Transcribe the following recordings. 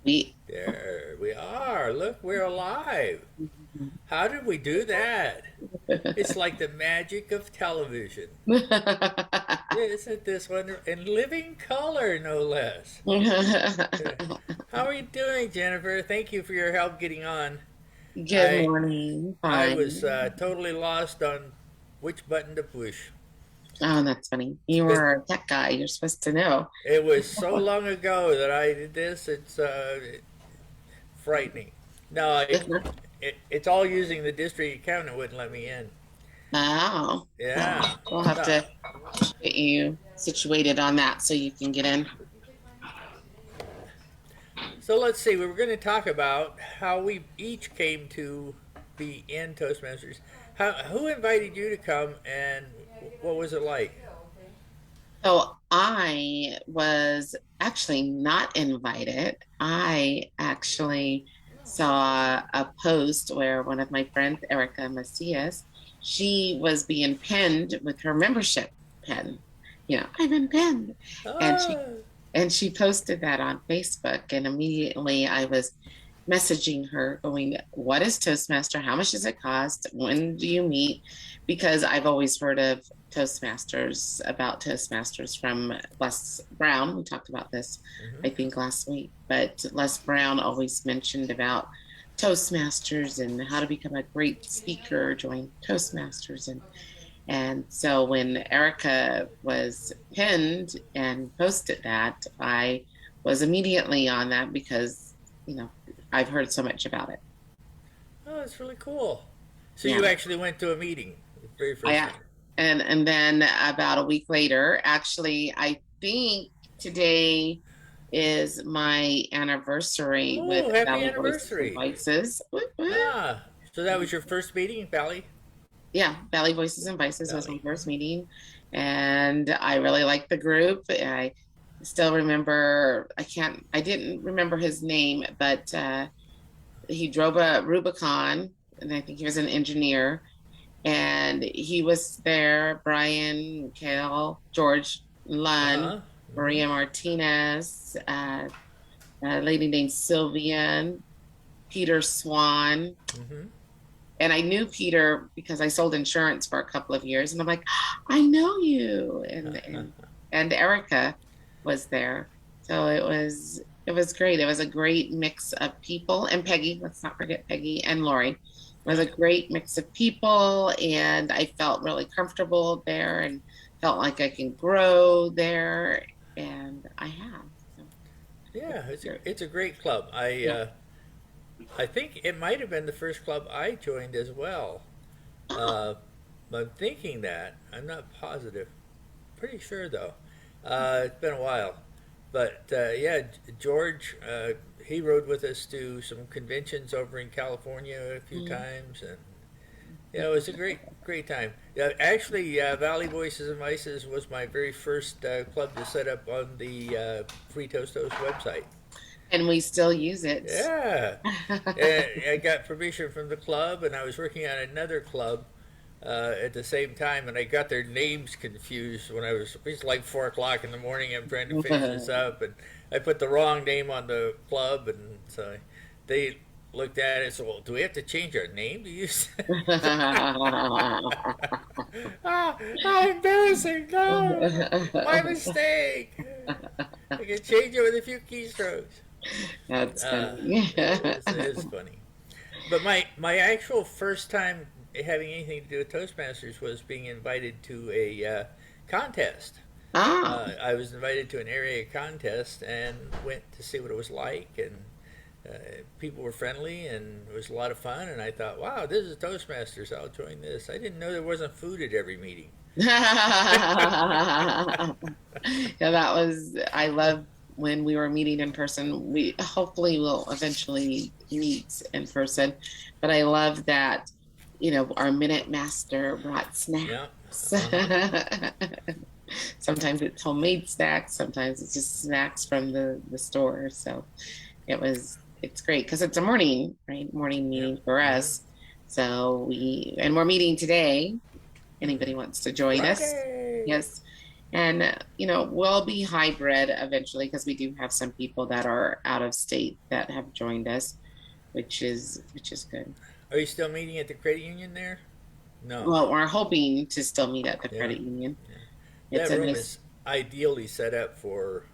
We There we are. Look, we're alive. How did we do that? It's like the magic of television. Isn't this wonderful? In living color, no less. Yeah. How are you doing, Jennifer? Thank you for your help getting on. Good I morning. I was Fine. totally lost on which button to push. Oh, that's funny. It's You been were a tech guy. You're supposed to know. it was so long ago that I did this. It's frightening. No, it's all using the district account. It wouldn't let me in. Oh, Yeah. well, we'll have No. to get you situated on that so you can get in. So let's see. We were going to talk about how we each came to be in Toastmasters. Who invited you to come, and what was it like? So I was actually not invited. I actually saw a post where one of my friends, Erica Macias, she was being pinned with her membership pin. I've been pinned. And she Oh, and she posted that on Facebook, and immediately I was messaging her going, what is Toastmaster? How much does it cost? When do you meet? Because I've always heard of about Toastmasters from Les Brown. We talked about this, hmm I think, last week, but Les Brown always mentioned about Toastmasters and how to become a great speaker, join Toastmasters. And so when Erica was pinned and posted that, I was immediately on that because, you know, I've heard so much about it. oh, that's really cool. So Yeah. you actually went to a meeting, the very first I meeting. and then about a week later, actually, I think today is my anniversary with Oh, happy Valley Voices and anniversary! Vices. Whoop, whoop. Ah, so that was your first meeting, Valley Yeah, Valley Voices and Vices was my Valley. first meeting, and I really liked the group. I still remember. I didn't remember his name, but he drove a Rubicon, and I think he was an engineer. And he was there. Brian, Kale, George Uh Lunn, huh. Mm-hmm. Maria Martinez, a lady named Sylvian, Peter Swan. Mm-hmm. And I knew Peter because I sold insurance for a couple of years, and I'm like, I know you. And Erica was there, so it was great. It was a great mix of people, and Peggy. Let's not forget Peggy and Lori. It was a great mix of people, and I felt really comfortable there, and felt like I can grow there, and I have. So Yeah, it's great. it's a great club. Yeah. I think it might have been the first club I joined as well. Oh. Uh, I'm thinking that. I'm not positive. Pretty sure though. It's been a while. But yeah, George, he rode with us to some conventions over in California a few Mm. times, and yeah, it was a great time. Actually, Valley Voices and Vices was my very first club to set up on the Free Toast Toast website. And we still use it. Yeah, I got permission from the club, and I was working on another club at the same time, and I got their names confused when it was like 4 o'clock in the morning. I'm trying to finish this up, and I put the wrong name on the club, and so they looked at it and said, "Well, do we have to change our name to use?" How embarrassing! No, my mistake. I can change it with a few keystrokes. That's Uh, funny. it's funny. But my actual first time having anything to do with Toastmasters was being invited to a contest. Ah, I was invited to an area contest and went to see what it was like, and people were friendly, and it was a lot of fun. And I thought, wow, this is Toastmasters. I'll join this. I didn't know there wasn't food at every meeting. yeah, I love when we were meeting in person. We hopefully will eventually meet in person, but I love that, our Minute Master brought snacks. Yeah. Uh huh. Sometimes it's homemade snacks, sometimes it's just snacks from the store. So it's great because it's a morning, right? Morning Yeah. meeting for Mm-hmm. us. So we're meeting today. Hmm. Anybody wants to join us? Friday. Yes. And we'll be hybrid eventually because we do have some people that are out of state that have joined us, which is good. Are you still meeting at the credit union there? No. Well, we're hoping to still meet at the Yeah. credit union. Yeah. It's That a room nice. is ideally set up for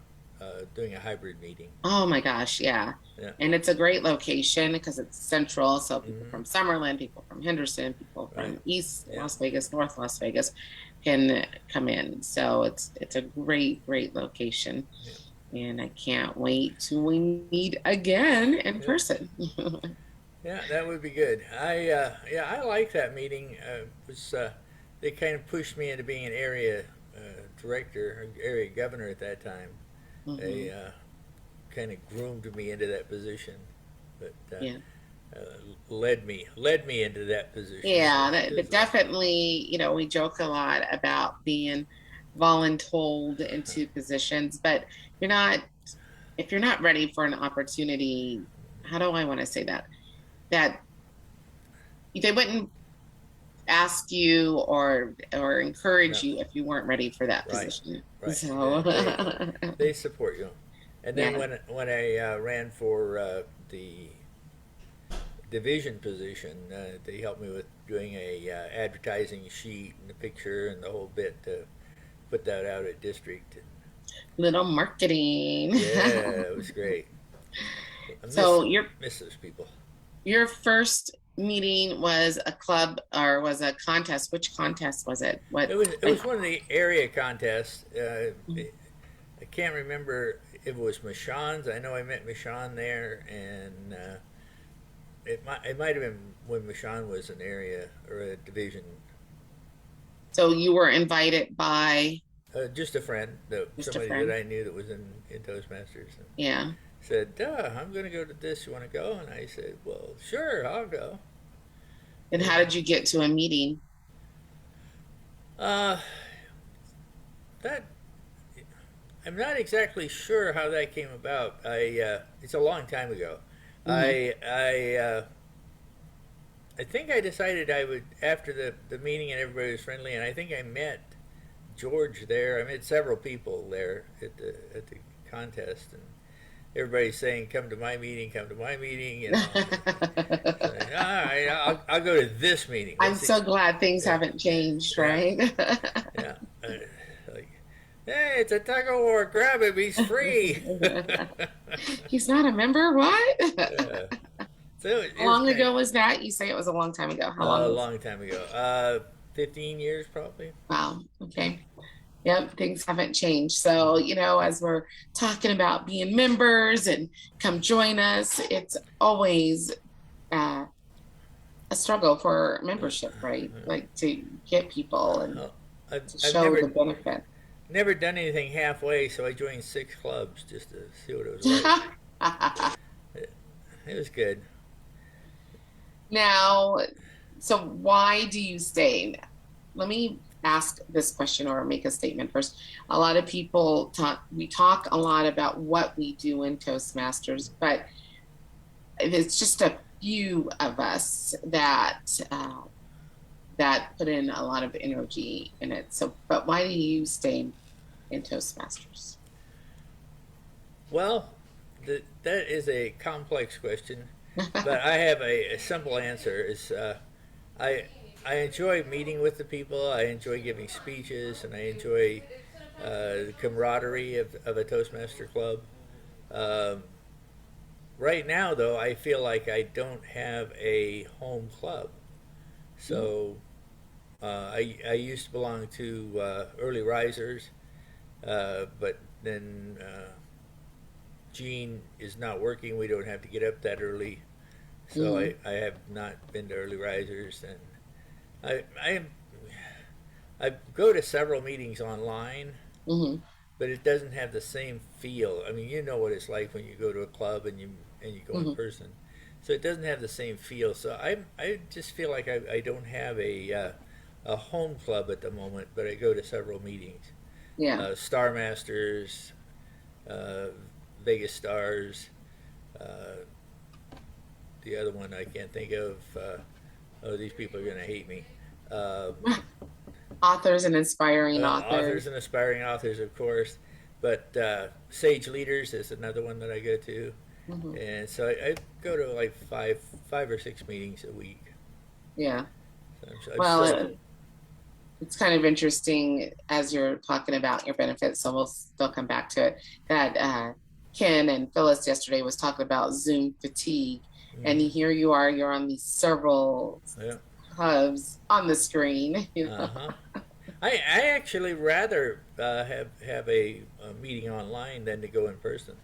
doing a hybrid meeting. Oh my gosh, yeah. Yeah. And it's a great location because it's central. So people Hmm. from Summerlin, people from Henderson, people Right. from East Yeah. Las Vegas, North Las Vegas can come in. So it's a great, great location. Yeah. And I can't wait till we meet again in Yeah. person. Yeah, that would be good. Yeah, I like that meeting. Was They kind of pushed me into being an area director, area governor at that time. They Hmm. kind of groomed me into that position, but Yeah. led me into that position. Yeah, It but was definitely, we joke a lot about being voluntold into positions, but you're not, if you're not ready for an opportunity, how do I want to say that? That they wouldn't ask you or no encourage you if you weren't ready for that right, position. right. So, They support you. And then yeah. when I ran for the division position, they helped me with doing a advertising sheet and the picture and the whole bit to put that out at district. And Little marketing. yeah, it was great. I So miss those people. your first meeting was a club or was a contest. Which contest was it? What It was like one of the area contests. I can't remember if it was Michon's. I know I met Michon there, and it might have been when Michon was an area or a division. so you were invited by Just a friend, just a somebody that friend? I knew that was in Toastmasters, and Yeah. said, I'm going to go to this. You want to go? And I said, well, sure, I'll go. And how And did you get to a meeting? uh, that I'm not exactly sure how that came about. It's a long time ago. Hmm. I think I decided I would after the meeting and everybody was friendly, and I think I met George there. I met several people there at the contest, and everybody's saying, "Come to my meeting, come to my meeting." So, all right, I'll go to this meeting. I'm What's the so glad things yeah haven't changed, yeah right? yeah like, hey, it's a tug of war. Grab him, he's free. He's not a member? What? Yeah. So How it was long kind ago was that? You say it was a long time ago. How of long a was long time ago. 15 years probably. Wow. Okay. Yep, things haven't changed. So, as we're talking about being members and come join us, it's always uh, a struggle for membership, right? Like to get people and Well, I've, to I've show the never benefit. never done anything halfway, so I joined 6 clubs just to see what it was like. It, it was good. Now, so why do you stay? Let me ask this question or make a statement first. A lot of people talk, we talk a lot about what we do in Toastmasters, but it's just a few of us that put in a lot of energy in it. So, but why do you stay in Toastmasters? Well, that is a complex question, but I have a simple answer. Is I I enjoy meeting with the people. I enjoy giving speeches, and I enjoy the camaraderie of a Toastmaster club. Um, right now, though, I feel like I don't have a home club. So I used to belong to early risers, but then Gene is not working. We don't have to get up that early, so Mm-hmm. I have not been to early risers, and I go to several meetings online, Mm-hmm. but it doesn't have the same feel. I mean, you know what it's like when you go to a club and you go in Mm-hmm. person, so it doesn't have the same feel. So I just feel like I don't have a home club at the moment, but I go to several meetings. Yeah. Star Masters, uh, Vegas Stars, uh, the other one I can't think of. Oh, these people are going to hate me. Authors and inspiring Authors authors. and aspiring authors, of course, but Sage Leaders is another one that I go to, Hmm. and so I go to like five or six meetings a week. Yeah. So I'm Well, still, it's kind of interesting as you're talking about your benefits, so we'll still come back to it. That Ken and Phyllis yesterday was talking about Zoom fatigue, and mm-hmm, here you are, you're on these several yeah, hubs on the screen. You uh know? huh. I actually rather have a meeting online than to go in person.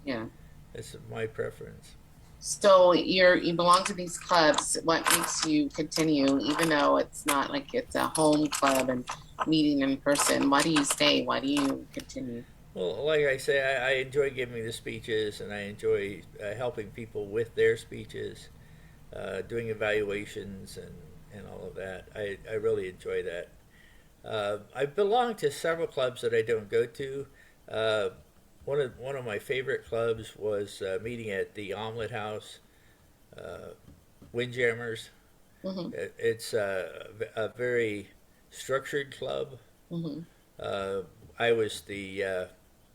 Yeah. It's my preference. So you belong to these clubs. What makes you continue, even though it's not like it's a home club and meeting in person? Why do you stay? Why do you continue? Well, like I say, I enjoy giving the speeches, and I enjoy helping people with their speeches, doing evaluations, and all of that. I really enjoy that. I belong to several clubs that I don't go to. Uh, one of my favorite clubs was meeting at the Omelet House, uh, Windjammers. Hmm. It's a very structured club. Hmm. Uh, I was the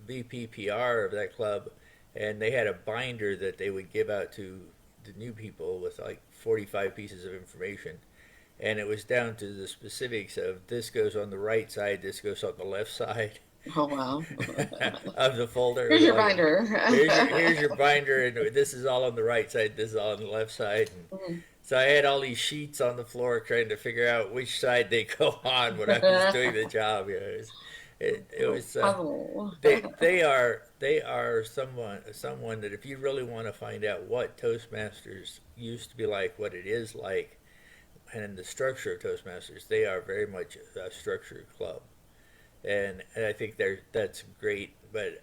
VPPR of that club, and they had a binder that they would give out to the new people with like 45 pieces of information. And it was down to the specifics of this goes on the right side, this goes on the left side Oh wow. of the folder. Here's It was your like, binder. here's your binder, and this is all on the right side, this is all on the left side. And Mhm. so I had all these sheets on the floor trying to figure out which side they go on when I was doing the job. It was Puzzle. they are someone that if you really want to find out what Toastmasters used to be like, what it is like, and the structure of Toastmasters, they are very much a structured club, and I think that's great. But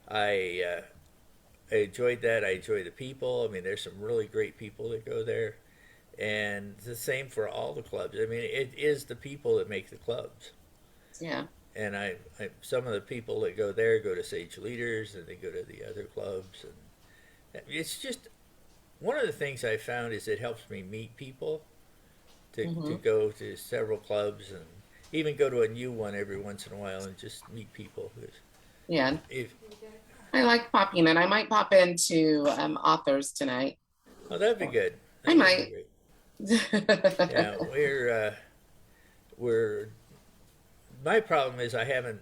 I enjoyed that. I enjoy the people. I mean, there's some really great people that go there, and it's the same for all the clubs. I mean, it is the people that make the clubs. Yeah. And some of the people that go there go to Sage Leaders, and they go to the other clubs, and it's just one of the things I found is it helps me meet people to Hmm. go to several clubs and even go to a new one every once in a while and just meet people. Yeah. If I like popping in. I might pop into authors tonight. Oh, that'd be good. I That would be might. great. Yeah, we're my problem is I haven't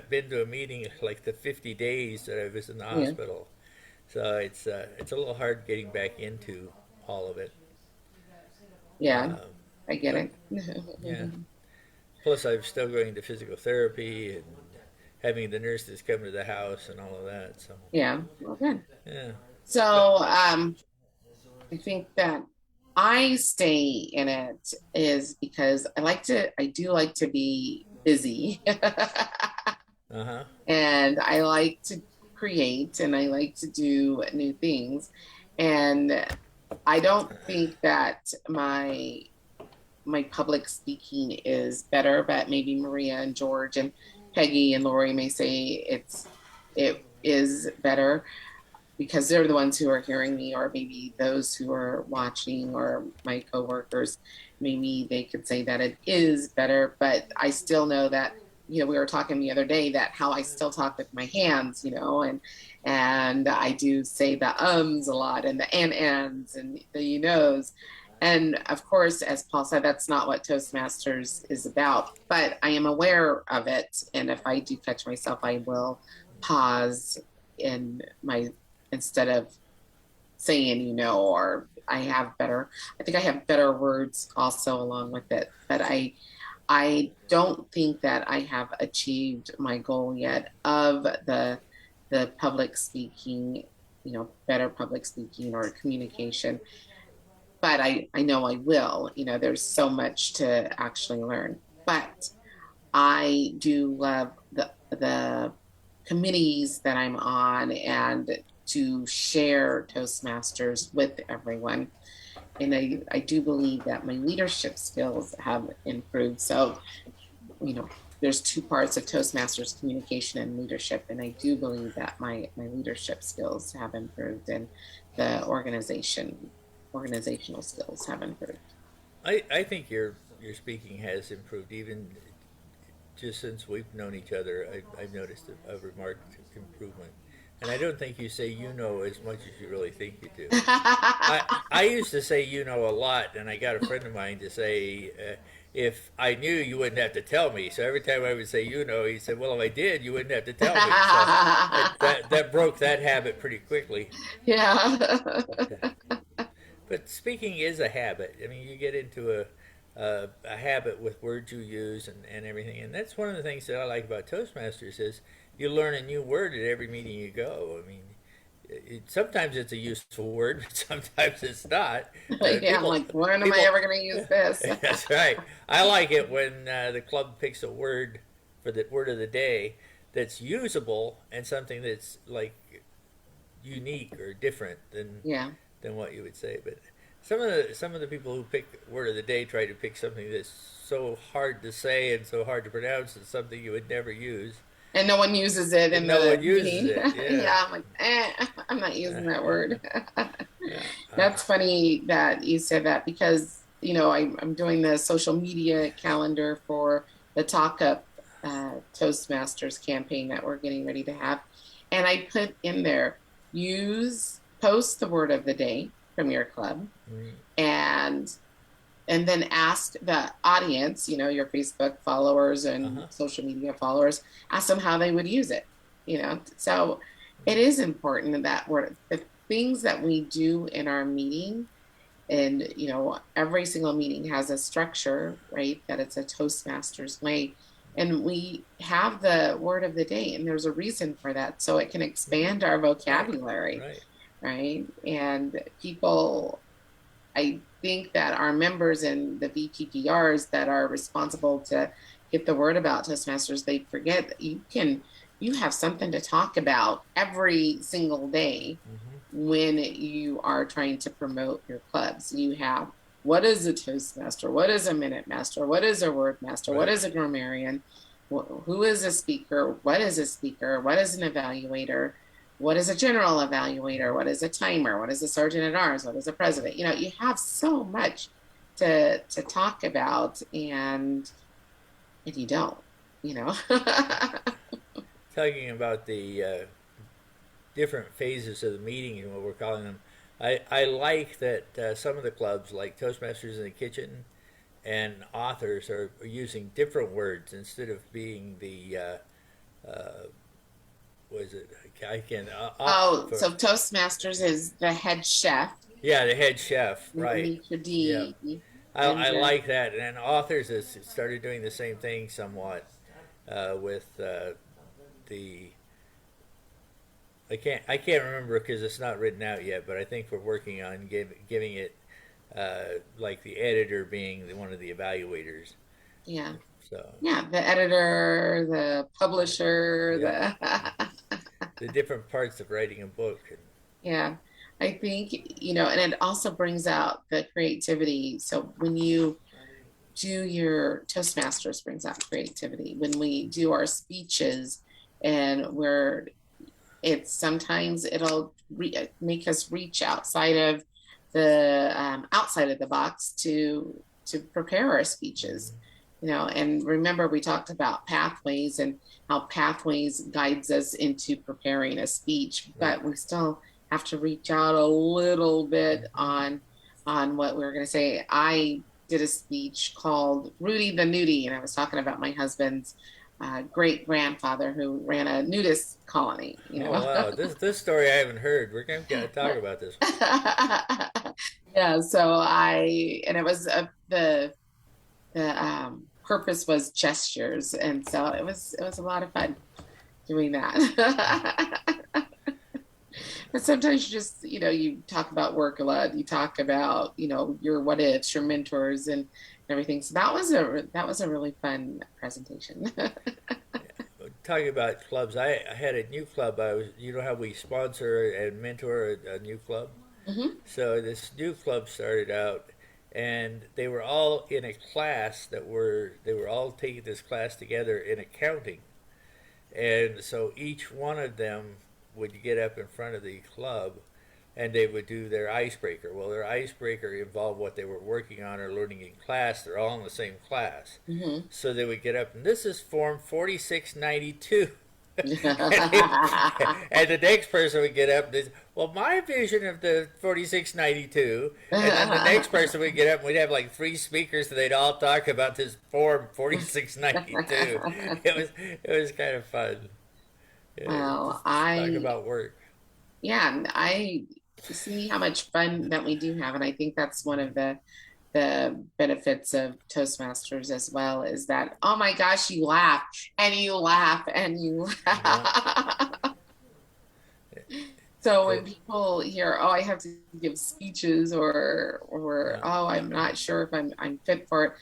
been to a meeting like the 50 days that I was in the Yeah. hospital, so it's a little hard getting back into all of it. Yeah. Um, I get but it. yeah, plus I'm still going to physical therapy and having the nurses come to the house and all of that. So Yeah. Well, good. yeah, So but I think that I stay in it is because I do like to be busy. uh-huh. And I like to create and I like to do new things. And I don't think that my public speaking is better, but maybe Maria and George and Peggy and Lori may say it is better because they're the ones who are hearing me, or maybe those who are watching, or my coworkers, maybe they could say that it is better. But I still know that, we were talking the other day that how I still talk with my hands, and I do say the ums a lot and the ands and the knows. And of course, as Paul said, that's not what Toastmasters is about, but I am aware of it. And if I do catch myself, I will pause in my instead of saying, or I think I have better words also along with it. But I don't think that I have achieved my goal yet of the public speaking, better public speaking or communication. But I know I will. There's so much to actually learn. But I do love the committees that I'm on and to share Toastmasters with everyone. And I do believe that my leadership skills have improved. So, there's two parts of Toastmasters, communication and leadership. And I do believe that my leadership skills have improved and the organizational skills have improved. I think your speaking has improved, even just since we've known each other. I've noticed a remarked improvement. And I don't think you say you know as much as you really think you do. I used to say you know a lot, and I got a friend of mine to say, if I knew, you wouldn't have to tell me. So every time I would say you know, he said, well, if I did, you wouldn't have to tell me. So that broke that habit pretty quickly. Yeah. But speaking is a habit. I mean, you get into a habit with words you use and everything. And that's one of the things that I like about Toastmasters is you learn a new word at every meeting you go. I mean, sometimes it's a useful word, but sometimes it's not. Yeah, I'm like, when am I People. ever going to use this? That's right. I like it when the club picks a word for the word of the day that's usable and something that's like unique or different Yeah. than what you would say. But some of the people who pick word of the day try to pick something that's so hard to say and so hard to pronounce and something you would never use, And no one uses it and in no the one uses meeting. it. Yeah. Yeah, I'm like, I'm not using that word. Yeah. That's funny that you said that because, I'm doing the social media calendar for the Talk Up Toastmasters campaign that we're getting ready to have. And I put in there, post the word of the day from your club Mm. and then ask the audience, your Facebook followers and Uh-huh. social media followers, ask them how they would use it. So it is important that the things that we do in our meeting, and every single meeting has a structure, right? That it's a Toastmasters way. And we have the word of the day, and there's a reason for that. So it can expand our Right. vocabulary, Right. right? And people, I think that our members in the VPPRs that are responsible to get the word about Toastmasters, they forget that you have something to talk about every single day Mm-hmm. when you are trying to promote your clubs. You have, what is a Toastmaster? What is a Minute Master? What is a Word Master? What Right. is a grammarian? Who is a speaker? What is a speaker? What is an evaluator? What is a general evaluator? What is a timer? What is a sergeant at arms? What is a president? You have so much to talk about, and you don't, you know. Talking about the different phases of the meeting and what we're calling them, I like that some of the clubs, like Toastmasters in the Kitchen and authors, are using different words instead of being the what is it? I can Oh, for so Toastmasters is the head chef, yeah, the head chef, the right? maitre Yeah, d, and I like that. And authors has started doing the same thing somewhat with the I can't remember because it's not written out yet, but I think we're working on giving it like the editor being one of the evaluators. yeah, So yeah, the editor, the publisher, yeah, the different parts of writing a book. And, yeah. I think, and it also brings out the creativity. So when you do your Toastmasters brings out creativity. When we do our speeches and it's sometimes it'll make us reach outside of the box to prepare our speeches. mm-hmm. And remember we talked about pathways and how pathways guides us into preparing a speech, Right. but we still have to reach out a little bit Mm-hmm. on what we were going to say. I did a speech called Rudy the Nudie, and I was talking about my husband's great grandfather who ran a nudist colony, Oh wow, this story I haven't heard. We're gonna gotta talk about this. Yeah, so and it was the purpose was gestures, and so it was a lot of fun doing that. But sometimes you just, you talk about work a lot. You talk about, your what ifs, your mentors, and everything. So that was a really fun presentation. Talking about clubs, I had a new club. You know how we sponsor and mentor a new club. Hmm. So this new club started out, and they were all in a class they were all taking this class together in accounting, and so each one of them would get up in front of the club and they would do their icebreaker. Well, their icebreaker involved what they were working on or learning in class. They're all in the same class. Hmm. So they would get up, and this is Form 4692. And the next person would get up and say, well, my vision of the 4692. And then the next person would get up and we'd have like three speakers and they'd all talk about this Form 4692. It was kind of fun. Yeah, Well, just talk about work. yeah, I see how much fun that we do have, and I think that's one of the benefits of Toastmasters as well is that, oh my gosh, you laugh and you laugh and you Yeah. laugh. So when It, people hear, oh, I have to give speeches or yeah. oh, I'm not sure if I'm fit for it.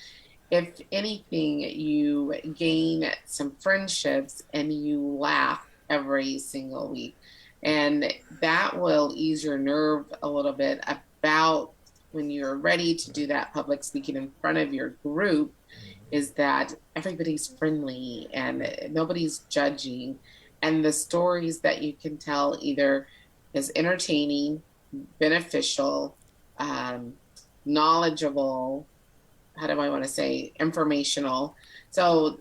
If anything, you gain some friendships and you laugh every single week. And that will ease your nerve a little bit about when you're ready to do that public speaking in front of your group, is that everybody's friendly and nobody's judging. And the stories that you can tell either is entertaining, beneficial, um, knowledgeable, how do I want to say, informational. So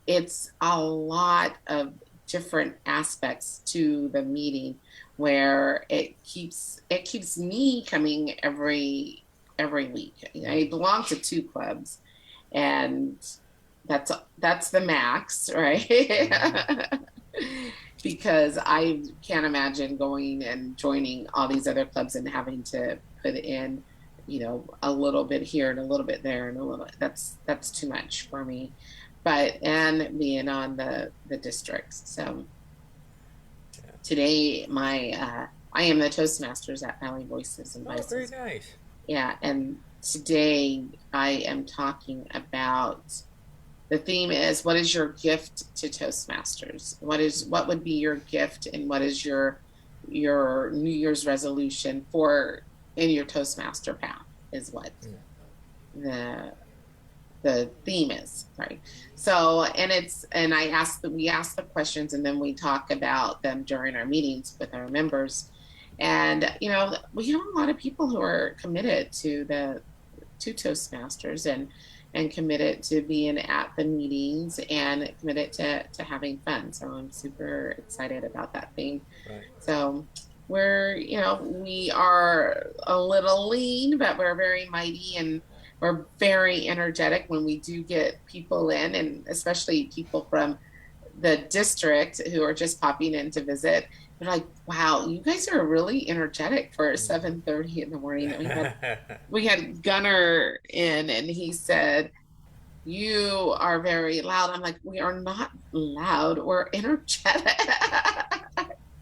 it's a lot of different aspects to the meeting where it keeps me coming every week. I belong to two clubs, and that's the max, Mm-hmm. right? Because I can't imagine going and joining all these other clubs and having to put in, a little bit here and a little bit there and a little, that's too much for me. But and being on the districts. So Yeah. today I am the Toastmasters at Valley Voices and Oh, very Voices. nice. Yeah, and today I am talking about, the theme is, what is your gift to Toastmasters? What would be your gift, and what is your New Year's resolution for in your Toastmaster path is what Mm. the the theme is. Sorry. So, and we ask the questions and then we talk about them during our meetings with our members. And we have a lot of people who are committed to Toastmasters and committed to being at the meetings and committed to having fun. So I'm super excited about that thing. Right. So we are a little lean, but we're very mighty, and we're very energetic when we do get people in, and especially people from the district who are just popping in to visit. They're like, wow, you guys are really energetic for Mm-hmm. 7:30 in the morning. We had Gunner in, and he said, you are very loud. I'm like, we are not loud, we're energetic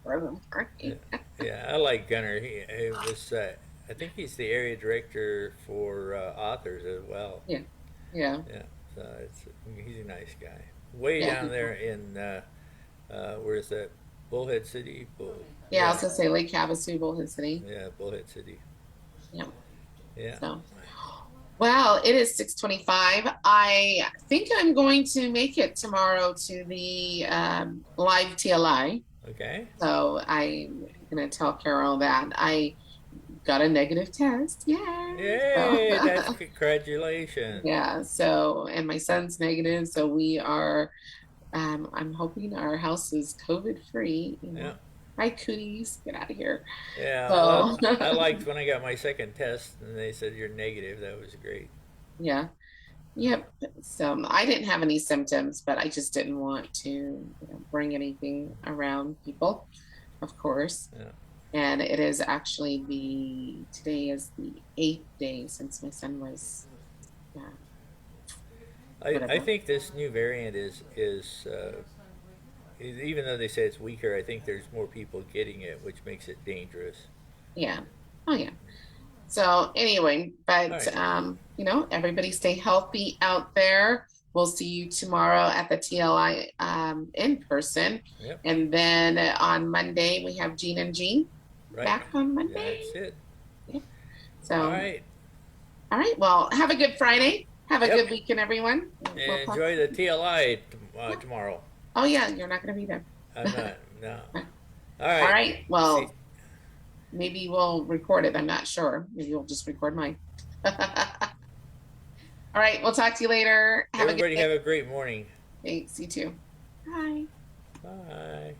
for the Yeah, morning. yeah, I like Gunner. He was, I think he's the area director for authors as well. Yeah, yeah, Yeah, so he's a nice guy. Way yeah. down there in where's that? Bullhead City. Yeah, I Yeah, was gonna say Lake Havasu, Bullhead City. yeah, Bullhead City. Yeah. Yeah. So, well, it is 6:25. I think I'm going to make it tomorrow to the live TLI. Okay. So I'm gonna tell Carol that I got a negative test. Yay! So, Yay! That's congratulations. yeah. So, and my son's negative. So we are. I'm hoping our house is COVID free. Yeah. Hi, cooties, get out of here. Yeah. Well, So, I liked when I got my second test and they said you're negative. That was great. yeah. Yep. So I didn't have any symptoms, but I just didn't want to, bring anything around people, of course. Yeah. And it is actually today is the 8th day since my son was, I whatever. think this new variant even though they say it's weaker, I think there's more people getting it, which makes it dangerous. Yeah. Oh yeah. So anyway, All but right. everybody stay healthy out there. We'll see you tomorrow at the TLI in person. Yep. And then on Monday we have Jean and Jean Right. back on That's Monday. it. Yep. All So, right. all right. Well, have a good Friday. Have a Yep. good weekend, everyone. We'll And talk. enjoy the TLI Yeah. tomorrow. Oh yeah, you're not going to be there. I'm not. No. All All right. right. See. Well, Maybe we'll record it. I'm not sure. Maybe we'll just record mine. All right. We'll talk to you later. Have a good Everybody day. have a great morning. Thanks. You too. Bye. Bye.